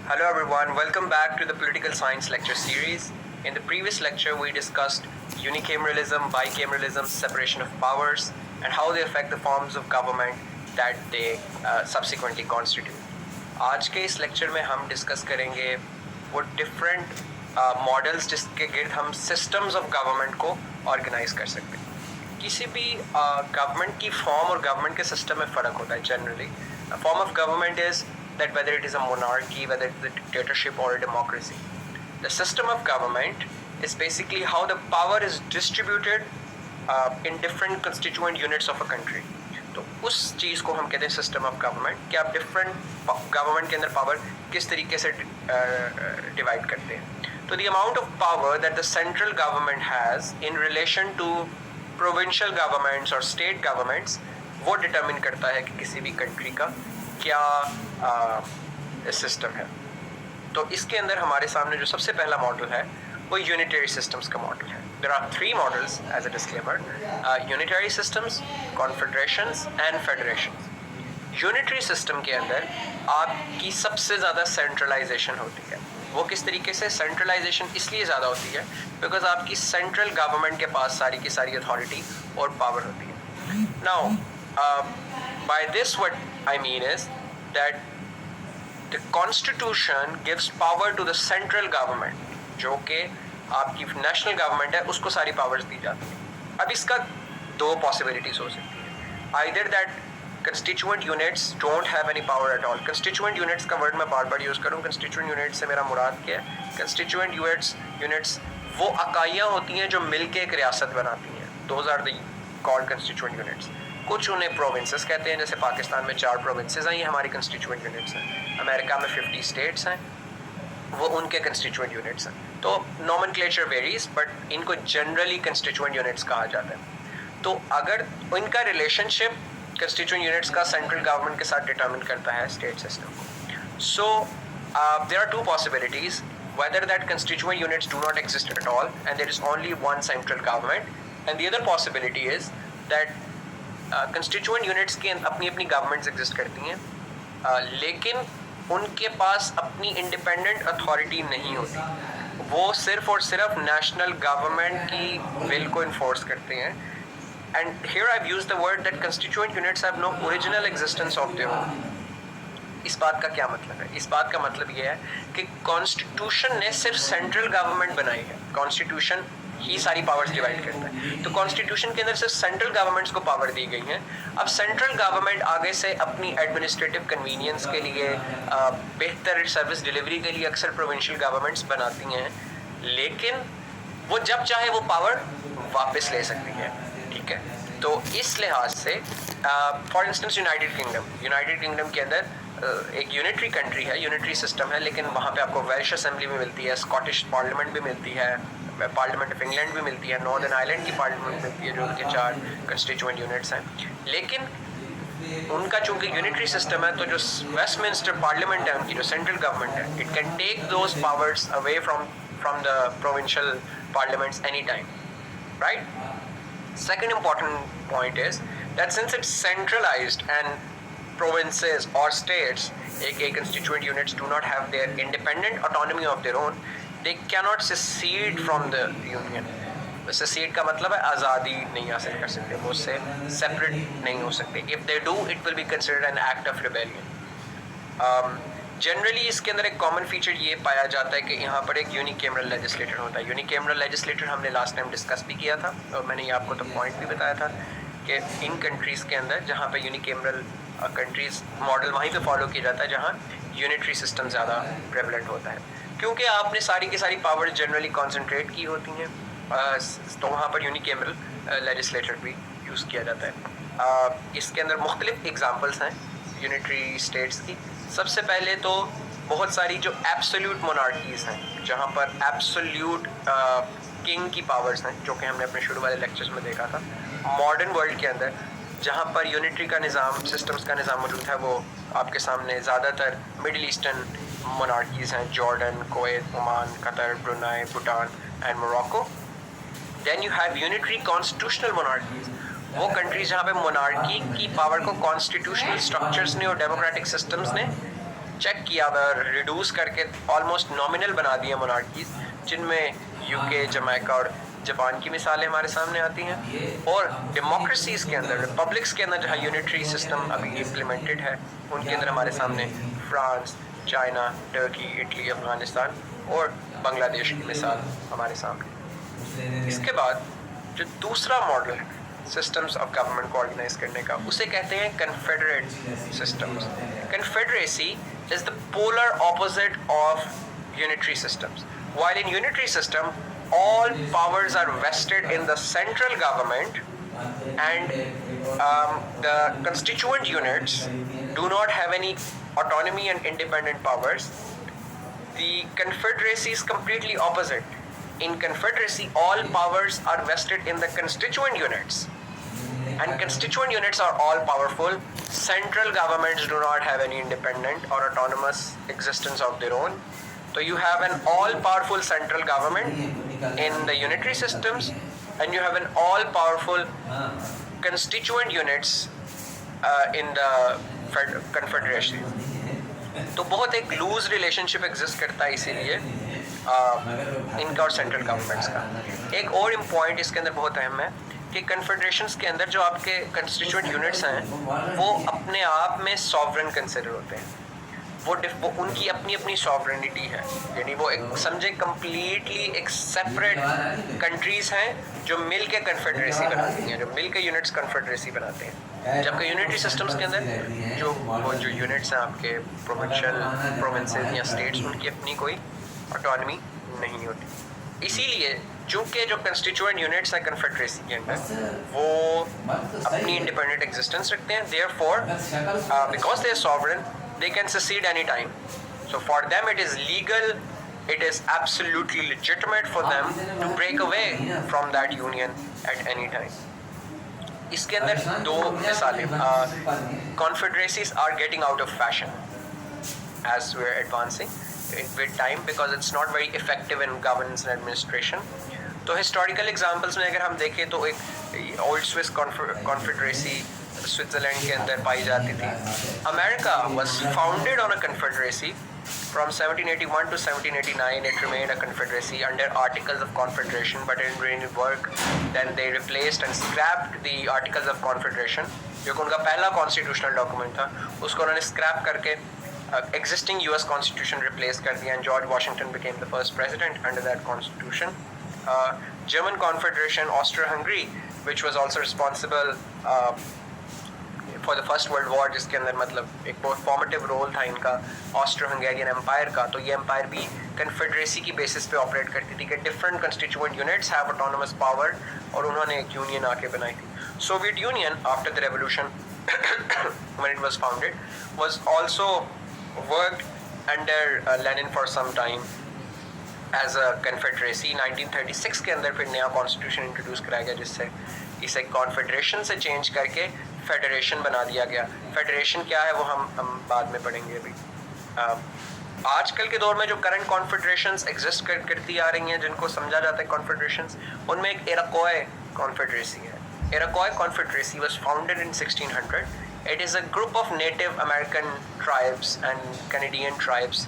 Hello everyone, welcome back to the Political Science lecture series. In the previous lecture, we discussed unicameralism, bicameralism, separation of powers, and how they affect the forms of government that they subsequently constitute. आज के इस lecture में हम discuss करेंगे वो different models जिसके गिर्द हम सिस्टम्स ऑफ गवर्नमेंट को ऑर्गेनाइज कर सकते हैं. किसी भी गवर्नमेंट की फॉर्म और गवर्नमेंट के सिस्टम में फ़र्क होता है. Generally form of government is that whether it is a monarchy, whether it's a dictatorship or a democracy. The system of government is basically how the power is distributed in different constituent units of a country. तो उस चीज़ को हम कहते हैं system of government कि आप different government के अंदर पावर किस तरीके से डिवाइड करते हैं. तो the amount of power that the central government has in relation to provincial governments और स्टेट गवर्नमेंट्स वो डिटर्मिन करता है कि किसी भी कंट्री का क्या सिस्टम है. तो इसके अंदर हमारे सामने जो सबसे पहला मॉडल है वो यूनिटरी सिस्टम्स का मॉडल है. There are three models as a disclaimer: unitary systems, confederations and federations. यूनिटरी सिस्टम के अंदर आपकी सबसे ज़्यादा सेंट्रलाइजेशन होती है. वो किस तरीके से सेंट्रलाइजेशन इसलिए ज़्यादा होती है बिकॉज आपकी सेंट्रल गवर्नमेंट के पास सारी की सारी अथॉरिटी और पावर होती है. Now by this what I mean is that the constitution gives power to the central government, जो कि आपकी नेशनल गवर्नमेंट है उसको सारी पावर्स दी जाती है. अब इसका दो पॉसिबिलिटीज हो सकती है. Either that constituent units don't have any power at all. Constituent units का वर्ड मैं बार बार यूज़ करूँ. कंस्टिट्यूएंट यूनिट से मेरा मुराद क्या है? कंस्टिट्यूएंट यूनिट्स वो इकाइयाँ होती हैं जो मिलके एक रियासत बनाती हैं. Those are the called constituent units. कुछ उन्हें प्रोविंसेस कहते हैं, जैसे पाकिस्तान में 4 प्रोविंसेस हैं, ये हमारी कंस्टिट्यूएंट यूनिट्स हैं. अमेरिका में 50 स्टेट्स हैं, वो उनके कंस्टिट्यूएंट यूनिट्स हैं. तो नॉमेनक्लेचर वेरीज बट इनको जनरली कंस्टिट्यूएंट यूनिट्स कहा जाता है. तो अगर इनका रिलेशनशिप कंस्टिट्यूएंट यूनिट्स का सेंट्रल गवर्नमेंट के साथ डिटर्मिन करता है स्टेट सिस्टम को. So there are two possibilities whether that constituent units do not exist at all and there is only one central government, and the other possibility is that constituent units की अपनी अपनी governments exist करती हैं, लेकिन उनके पास अपनी independent authority नहीं होती. वो सिर्फ और सिर्फ नेशनल गवर्नमेंट की विल को इन्फोर्स करते हैं. And here I use the word that constituent units have no original existence of their own. इस बात का क्या मतलब है? इस बात का मतलब ये है कि कॉन्स्टिट्यूशन ने सिर्फ सेंट्रल गवर्नमेंट बनाई है. कॉन्स्टिट्यूशन ही सारी पावर्स डिवाइड करता है. तो कॉन्स्टिट्यूशन के अंदर सिर्फ सेंट्रल गवर्नमेंट्स को पावर दी गई है. अब सेंट्रल गवर्नमेंट आगे से अपनी एडमिनिस्ट्रेटिव कन्वीनियंस के लिए, बेहतर सर्विस डिलीवरी के लिए अक्सर प्रोविंशियल गवर्नमेंट्स बनाती हैं, लेकिन वो जब चाहे वो पावर वापस ले सकती है. ठीक है. तो इस लिहाज से फॉर इंस्टेंस यूनाइटेड किंगडम के अंदर एक यूनिटरी कंट्री है, यूनिटरी सिस्टम है, लेकिन वहाँ पे आपको वेल्श असेंबली भी मिलती है, स्कॉटिश पार्लियामेंट भी मिलती है, पार्लियामेंट ऑफ इंग्लैंड भी मिलती है, नॉर्दर्न आयरलैंड की पार्लियामेंट मिलती है, जो उनके 4 कंस्टिट्यूएंट यूनिट्स हैं. लेकिन उनका चूँकि यूनिटरी सिस्टम है, तो जो वेस्टमिंस्टर पार्लियामेंट है उनकी, जो सेंट्रल गवर्नमेंट है, it can take those powers away from the provincial parliaments any time. Right. Second important point is that since it's centralized and provinces or states, aka constituent units, do not have their independent autonomy of their own, they cannot secede from the union. secede का मतलब है आज़ादी नहीं हासिल कर सकते, वो उससे separate नहीं हो सकते. If they do, it will be considered an act of rebellion. Generally इसके अंदर एक कॉमन फीचर ये पाया जाता है कि यहाँ पर एक यूनिकेमरल लेजिस्लेटर होता है. यूनिकेमरल लेजिस्लेटर हमने लास्ट टाइम डिस्कस भी किया था और मैंने ये आपको तो पॉइंट भी बताया था कि इन कंट्रीज़ के अंदर जहाँ पे यूनिकेमरल कंट्रीज़ मॉडल वहीं पे फॉलो किया जाता है जहाँ यूनिटरी सिस्टम ज़्यादा प्रेवलेंट होता है, क्योंकि आपने सारी की सारी पावर जनरली कॉन्सेंट्रेट की होती हैं. तो वहाँ पर यूनिकेमरल लेजिस्लेटर भी यूज़ किया जाता है. इसके अंदर मुख्तलिफ एग्जाम्पल्स हैं यूनिटरी स्टेट्स की. सबसे पहले तो बहुत सारी जो एब्सोल्यूट मोनार्कीज़ हैं, जहाँ पर एब्सोल्यूट किंग की पावर्स हैं, जो कि हमने अपने शुरू वाले लेक्चर्स में देखा था. मॉडर्न वर्ल्ड के अंदर जहाँ पर यूनिटरी का निज़ाम, सिस्टम्स का निज़ाम मौजूद है, वो आपके सामने ज़्यादातर मिडिल ईस्टर्न मोनार्कीज़ हैं: Jordan, Kuwait, Oman, Qatar, Brunei, Bhutan and Morocco. Then you have unitary constitutional monarchies, वो कंट्रीज जहाँ पे मोनार्की की पावर को कॉन्स्टिट्यूशनल स्ट्रक्चर्स ने और डेमोक्रेटिक सिस्टम्स ने चेक किया और रिड्यूस करके ऑलमोस्ट नॉमिनल बना दिए मोनार्कीज, जिनमें यूके, जमैका और जापान की मिसालें हमारे सामने आती हैं। और डेमोक्रेसीज़ के अंदर, रिपब्लिक्स के अंदर जहाँ यूनिटरी सिस्टम अभी इम्प्लीमेंटेड है, उनके अंदर हमारे सामने France, China, Turkey, Italy, Afghanistan और बांग्लादेश की मिसाल हमारे सामने। इसके बाद जो दूसरा मॉडल है सिस्टम्स ऑफ गवर्नमेंट को ऑर्गेनाइज करने का, उसे कहते हैं confederate systems. Confederacy is the polar opposite of unitary systems. While in unitary system, all powers are vested in the central government, and the constituent units do not have any autonomy and independent powers. The Confederacy is completely opposite. In Confederacy, all powers are vested in the constituent units, and constituent units are all powerful. Central governments do not have any independent or autonomous existence of their own. So you have an all-powerful central government in the unitary systems, and you have an all-powerful constituent units in the confederation. तो बहुत एक loose relationship exist करता है इसीलिए इनका और central governments का। एक और पॉइंट इसके अंदर बहुत अहम है कि कन्फेडरेशंस के अंदर जो आपके कंस्टिट्यूएंट यूनिट्स हैं वो अपने आप में सॉवरेन कंसिडर होते हैं। वो उनकी अपनी अपनी सॉवरेनिटी है, यानी वो एक समझे कम्प्लीटली एक सेपरेट कंट्रीज हैं जो मिल के कन्फेडरेसी बनाती हैं, जो मिल के यूनिट्स कन्फेडरेसी बनाते हैं। जबकि यूनिटरी सिस्टम्स के अंदर जो यूनिट्स हैं आपके प्रोविंसेस या स्टेट्स, उनकी अपनी कोई ऑटोनॉमी नहीं होती। इसीलिए चूँकि जो कंस्टिट्यूएंट यूनिट्स हैं कन्फेडरेसी के अंदर वो अपनी इंडिपेंडेंट एग्जिस्टेंस रखते हैं, therefore because they are sovereign they can secede any time. So for them it is legal, it is absolutely legitimate for them to break away from that union at any time. इसके अंदर दो मिसालें, confederacies are getting out of fashion as we're advancing with time because it's not very effective in governance and administration. तो historical examples में अगर हम देखें तो एक old Swiss confederacy स्विट्जरलैंड के अंदर पाई जाती थी। America was founded on a confederacy from 1781 to 1789. It remained a confederacy under Articles of Confederation, but it didn't really work. Then they replaced and scrapped the Articles of Confederation, जो कि उनका पहला constitutional document था, उसको उन्होंने scrap करके existing US Constitution replace कर दिया, and George Washington became the first president under that constitution. German Confederation, Austro-Hungary, which was also responsible for the first world war, जिसके अंदर मतलब एक बहुत फॉर्मेटिव रोल था इनका ऑस्ट्रो हंगेरियन एम्पायर का। तो ये एम्पायर भी कन्फेडरेसी की बेसिस पे ऑपरेट करती थी कि different constituent units have autonomous power, और उन्होंने एक यूनियन आके बनाई थी। Soviet union after the revolution when it was founded was also worked under Lenin for some time as a confederacy. 1936 के अंदर फिर नया कॉन्स्टिट्यूशन इंट्रोड्यूस कराया गया, जिससे इसे कॉन्फेडरेशन से चेंज करके फेडरेशन बना दिया गया। फेडरेशन क्या है वो हम बाद में पढ़ेंगे। अभी आजकल के दौर में जो करंट कॉन्फेडरेशंस एग्जिस्ट करती आ रही हैं, जिनको समझा जाता है कॉन्फेडरेशंस, उनमें एक इराकोय कॉन्फेडरेसी है। इराकोय confederacy was founded in 1600. It is a group of native American tribes and Canadian tribes,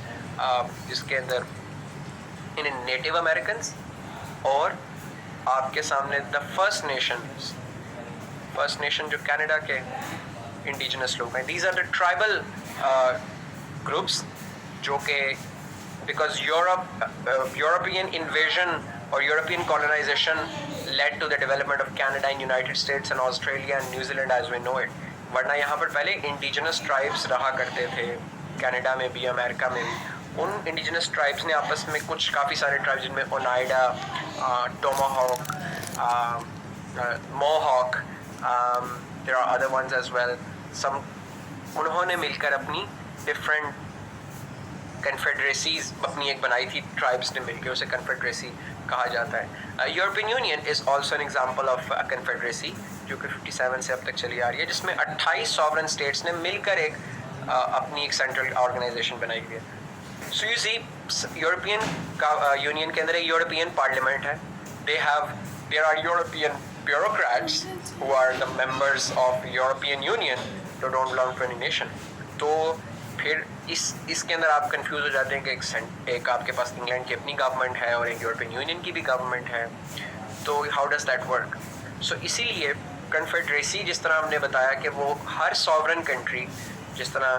जिसके अंदर इन नेटिव अमेरिकन्स और आपके सामने द फर्स्ट नेशन जो कनाडा के इंडिजिनस लोग हैं। These are the tribal groups जो कि बिकॉज यूरोपियन इन्वेजन और European colonisation led to the development of Canada and United states and Australia and New Zealand as we know it. वरना यहाँ पर पहले इंडिजिनस ट्राइब्स रहा करते थे, कनाडा में भी, अमेरिका में भी। उन इंडिजिनस ट्राइब्स ने आपस में कुछ काफ़ी सारे ट्राइब्स, जिनमें Oneida, Tomahawk, Mohawk, there are other ones as well, some, उन्होंने मिलकर अपनी डिफरेंट कन्फेडरेसीज अपनी एक बनाई थी, ट्राइब्स ने मिलकर, उसे कन्फेडरेसी कहा जाता है। European union is also an example of a confederacy जो कि 57 से अब तक चली आ रही है, जिसमें 28 सॉवरेन स्टेट्स ने मिलकर एक अपनी एक सेंट्रल ऑर्गेनाइजेशन बनाई हुई है। So you see European union के अंदर एक यूरोपियन पार्लियामेंट है, there are European bureaucrats who are the members of European Union who don't belong to any nation. तो फिर इसके अंदर आप कंफ्यूज हो जाते हैं कि एक आपके पास इंग्लैंड की अपनी गवर्नमेंट है और एक यूरोपियन यूनियन की भी गवर्नमेंट है, तो हाउ डज दैट वर्क? सो इसीलिए कन्फेडरेसी, जिस तरह हमने बताया कि वो हर सॉवरन कंट्री, जिस तरह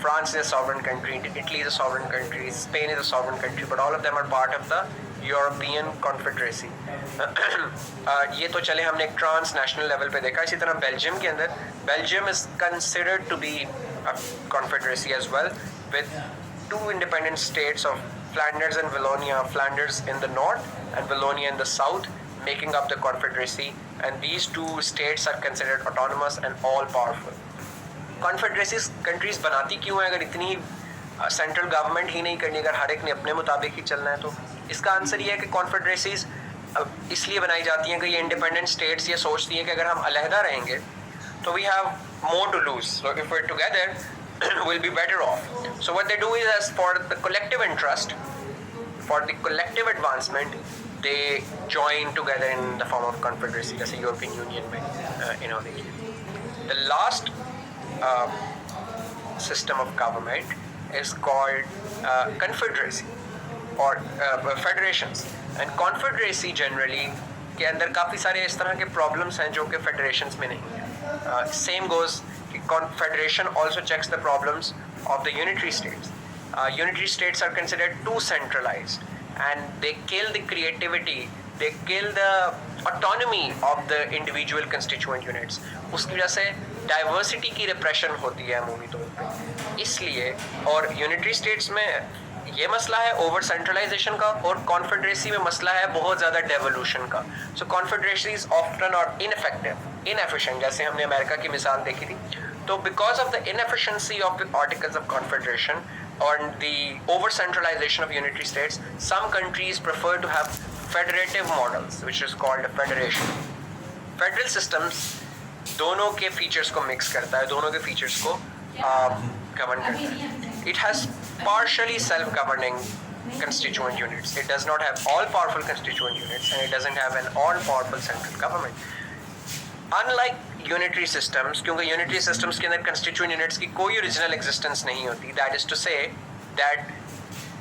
France is a sovereign country, Italy is a sovereign country, Spain is a sovereign country, but all of them are part of the European confederacy. ये तो चले हमने एक ट्रांस नेशनल लेवल पे देखा। इसी तरह बेल्जियम के अंदर, Belgium is considered to be a confederacy as well, with 2 independent states of Flanders and Wallonia, Flanders in the north and Wallonia in the south, making up the confederacy, and these 2 states are considered autonomous and all powerful. Confederacies countries बनाती क्यों है? अगर इतनी central government ही नहीं करनी, अगर हर एक ने अपने मुताबिक ही चलना है, तो इसका आंसर ये है कि कॉन्फेडरेसीज इसलिए बनाई जाती हैं कि ये इंडिपेंडेंट स्टेट्स ये सोचती हैं कि अगर हम अलहदा रहेंगे तो we have more to lose, so if we are together we'll be better off. So what they do is, as for the collective interest, for the collective advancement, they join together in the form of confederacy, जैसे European union में इन्होंने की। The last system of government is called confederacy or federations, and confederacy generally के अंदर काफ़ी सारे इस तरह के problems हैं जो कि federations में नहीं हैं। Same goes, confederation also checks the problems of the unitary states. Unitary states are considered too centralized, and they kill the creativity, they kill the autonomy of the individual constituent units. उसकी वजह से diversity की repression होती है अमूमी तौर पे। इसलिए, और unitary states में ये मसला है ओवर सेंट्रलाइजेशन का, और कॉन्फेडरेसी में मसला है बहुत ज़्यादा डेवोल्यूशन का। सो कॉन्फेडरेसी इज ऑफ्टन और इनफेक्टिव, इनएफिशिएंट, जैसे हमने अमेरिका की मिसाल देखी थी। तो because of the inefficiency of the Articles of Confederation और the overcentralization of unitary states, some countries prefer to have federative models which is called a federation. Federal systems दोनों के फीचर्स को mix करता है, दोनों के features को govern करता है। It has partially self-governing constituent units. It does not have all-powerful constituent units, and it doesn't have an all-powerful central government. Unlike unitary systems, क्योंकि unitary systems के अंदर constituent units की कोई original existence नहीं होती, that is to say that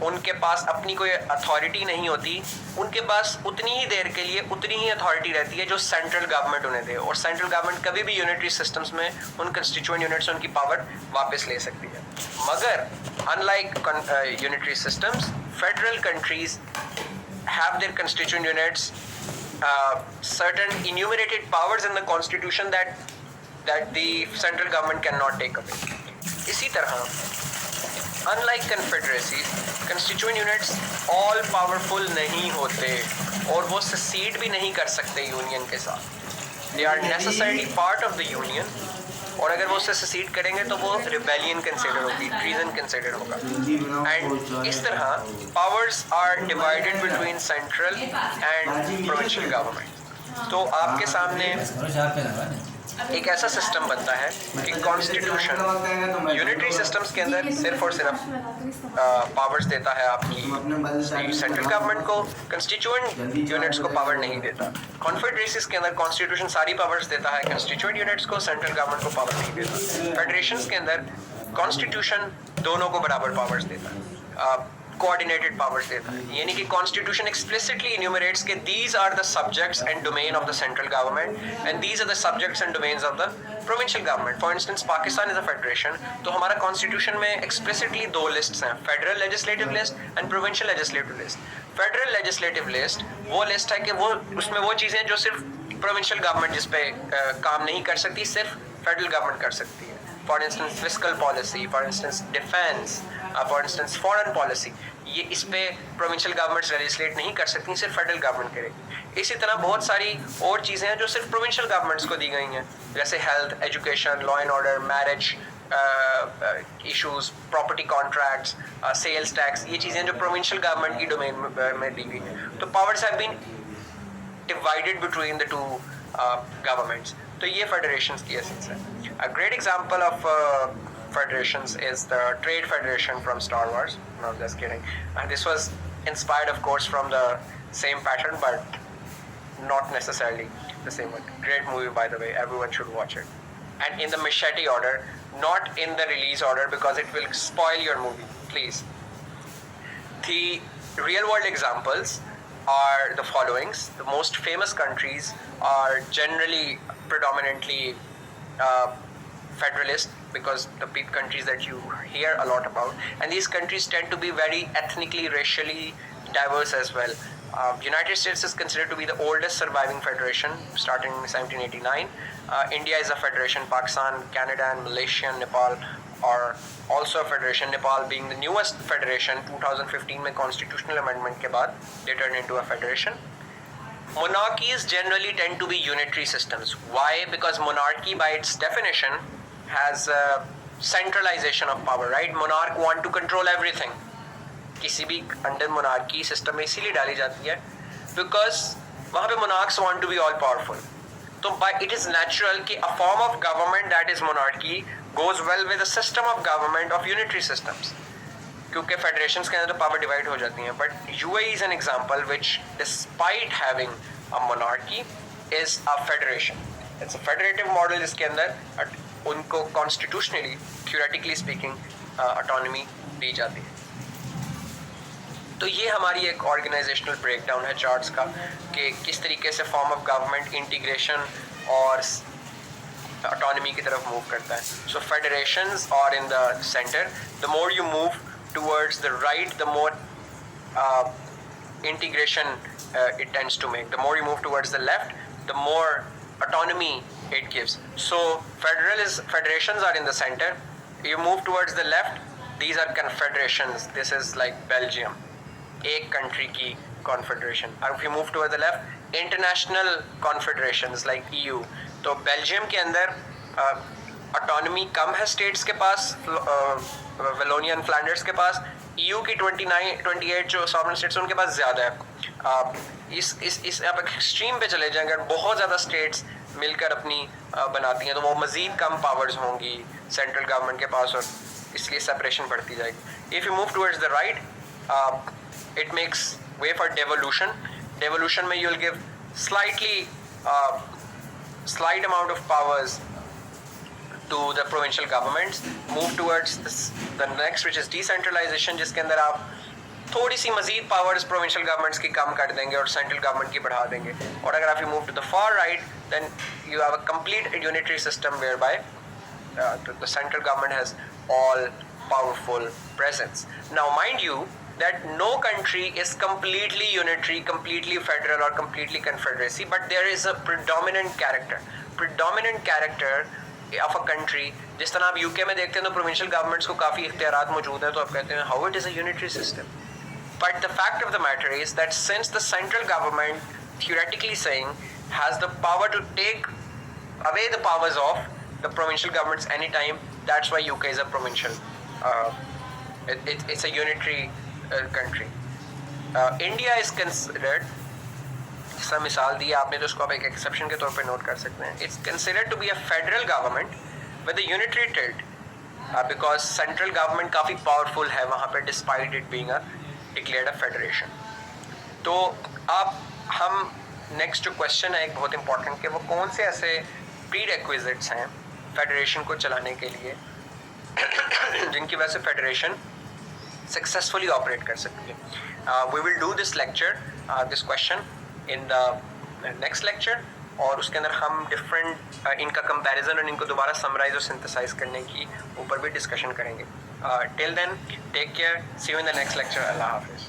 उनके पास अपनी कोई अथॉरिटी नहीं होती, उनके पास उतनी ही देर के लिए उतनी ही अथॉरिटी रहती है जो सेंट्रल गवर्नमेंट उन्हें दे, और सेंट्रल गवर्नमेंट कभी भी यूनिटरी सिस्टम्स में उन कंस्टिट्यूएंट यूनिट्स से उनकी पावर वापस ले सकती है। मगर unlike unitary systems, federal countries have their constituent units certain enumerated powers in the constitution that the central government cannot take away. इसी तरह unlike confederacies, constituent units all powerful नहीं होते और वो ससीड भी नहीं कर सकते यूनियन के साथ। They are necessary part of the union, और अगर वो उससे ससीड करेंगे तो वो रिबेलियन कंसिडर होगी, ट्रीजन कंसिडर होगा। एंड इस तरह powers are divided between central and provincial government. तो आपके सामने एक ऐसा सिस्टम बनता है कि कॉन्स्टिट्यूशन यूनिटरी सिस्टम्स के अंदर सिर्फ और सिर्फ पावर्स देता है आपकी सेंट्रल गवर्नमेंट को, कंस्टिट्यूएंट यूनिट्स को पावर नहीं देता। कॉन्फेडरेसीज के अंदर कॉन्स्टिट्यूशन सारी पावर्स देता है कंस्टिट्यूएंट यूनिट्स को, सेंट्रल गवर्नमेंट को पावर नहीं देता। फेडरेशंस के अंदर कॉन्स्टिट्यूशन दोनों को बराबर पावर्स देता है, कोऑर्डिनेटेड पावर्स देता है, यानी कि कॉन्स्टिट्यूशन एक्सप्लिसिटली इन्यूमरेट्स के these are the subjects and domain of the central government and these are the subjects and domains of the provincial government. For instance Pakistan is a federation, तो हमारा constitution में explicitly 2 lists हैं, federal legislative list and provincial legislative list. Federal legislative list वो list है कि वो उसमें वो चीज़ें जो सिर्फ प्रोविंशियल गवर्नमेंट जिस पे काम नहीं कर सकती, सिर्फ फेडरल गवर्नमेंट कर सकती है। For instance fiscal policy, for instance defence, for instance foreign policy, ये इस पे प्रोविंशियल गवर्नमेंट्स लेजिस्लेट नहीं कर सकती, सिर्फ फेडरल गवर्नमेंट करेगी। इसी तरह बहुत सारी और चीज़ें हैं जो सिर्फ प्रोविंशियल गवर्नमेंट्स को दी गई हैं, जैसे health, education, law and order, marriage issues, property contracts, sales tax, ये चीज़ें जो प्रोविंशियल गवर्नमेंट की डोमेन में दी गई हैं। तो powers have been divided between the 2 governments. तो ये फेडरेशंस की एसेंस है। A great example of federations is the Trade Federation from Star Wars. No, just kidding. And this was inspired, of course, from the same pattern, but not necessarily the same one. Great movie, by the way. Everyone should watch it. And in the Machete order, not in the release order because it will spoil your movie, please. The real world examples are the followings. The most famous countries are generally predominantly federalist, because the big countries that you hear a lot about, and these countries tend to be very ethnically, racially diverse as well. United States is considered to be the oldest surviving federation, starting in 1789. India is a federation. Pakistan, Canada, and Malaysia and Nepal are also a federation. Nepal being the newest federation, 2015 में constitutional amendment के बाद they turned into a federation. Monarchies generally tend to be unitary systems. Why? Because monarchy by its definition has centralization of power, right? Monarch want to control everything. किसी भी under monarchy system में इसीलिए डाली जाती है because वहाँ पे monarchs want to be all powerful. तो बाय इट इज नेचुरल कि a form of government that is monarchy goes well with a system of government of unitary systems, क्योंकि फेडरेशंस के अंदर तो पावर डिवाइड हो जाती हैं. But UAE is an example which despite having a monarchy is a federation. It's a federative model जिसके अंदर उनको कॉन्स्टिट्यूशनली थ्योरेटिकली स्पीकिंग ऑटोनॉमी दी जाती है. तो ये हमारी एक ऑर्गेनाइजेशनल ब्रेकडाउन है चार्ट्स का कि किस तरीके से फॉर्म ऑफ गवर्नमेंट इंटीग्रेशन और ऑटोनॉमी की तरफ मूव करता है. So federations are in the centre. The more you move towards the right, the more integration it tends to make. The more you move towards the left, the more autonomy it gives. So federations are in the center. You move towards the left, these are confederations. This is like Belgium, एक country की confederation. And if you move towards the left, international confederations like EU. तो Belgium के अंदर autonomy कम है states के पास, Wallonia and Flanders के पास. EU की 28 जो सॉवरेन स्टेट्स उनके पास ज़्यादा है. इस आप एक्सट्रीम पे चले जाएंगे, अगर बहुत ज़्यादा स्टेट्स मिलकर अपनी बनाती हैं तो वो मज़ीद कम पावर्स होंगी सेंट्रल गवर्नमेंट के पास, और इसलिए सेपरेशन बढ़ती जाएगी. If you move towards the right, it makes way for devolution. Devolution में you'll give slight amount of powers to the provincial governments. Move towards the next, which is decentralization, जिसके अंदर आप थोड़ी सी मजीद पावर्स प्रोविंशियल गवर्नमेंट्स की कम कर देंगे और central government की बढ़ा देंगे. और अगर आप you move to the far right, then you have a complete unitary system where by the central government has all powerful presence. Now mind you that no country is completely unitary, completely federal or completely confederacy, but there is a predominant character of a country. जिस तरह आप UK में देखते हैं तो provincial governments को काफ़ी इख्तियारात मौजूद हैं, तो आप कहते हैं how it is a unitary system. But the fact of the matter is that since the central government, theoretically saying, has the power to take away the powers of the provincial governments anytime, that's why UK is a provincial. It's a unitary country. India is considered, जिस मिसाल दी आपने तो उसको आप एक exception के तौर पे नोट कर सकते हैं. It's considered to be a federal government with a unitary tilt, because central government काफ़ी powerful है वहाँ पे despite it being a declared a federation. तो अब हम नेक्स्ट जो क्वेश्चन है एक बहुत इंपॉर्टेंट कि वो कौन से ऐसे प्रीरेक्विजिट्स हैं फेडरेशन को चलाने के लिए जिनकी वजह से फेडरेशन सक्सेसफुली ऑपरेट कर सकती है. We will do this lecture, this question in the next lecture, और उसके अंदर हम डिफरेंट इनका कंपैरिजन और इनको दोबारा समराइज और सिंथेसाइज करने की ऊपर भी डिस्कशन करेंगे. Till then take care, see you in the next lecture. अल्लाह हाफिज़.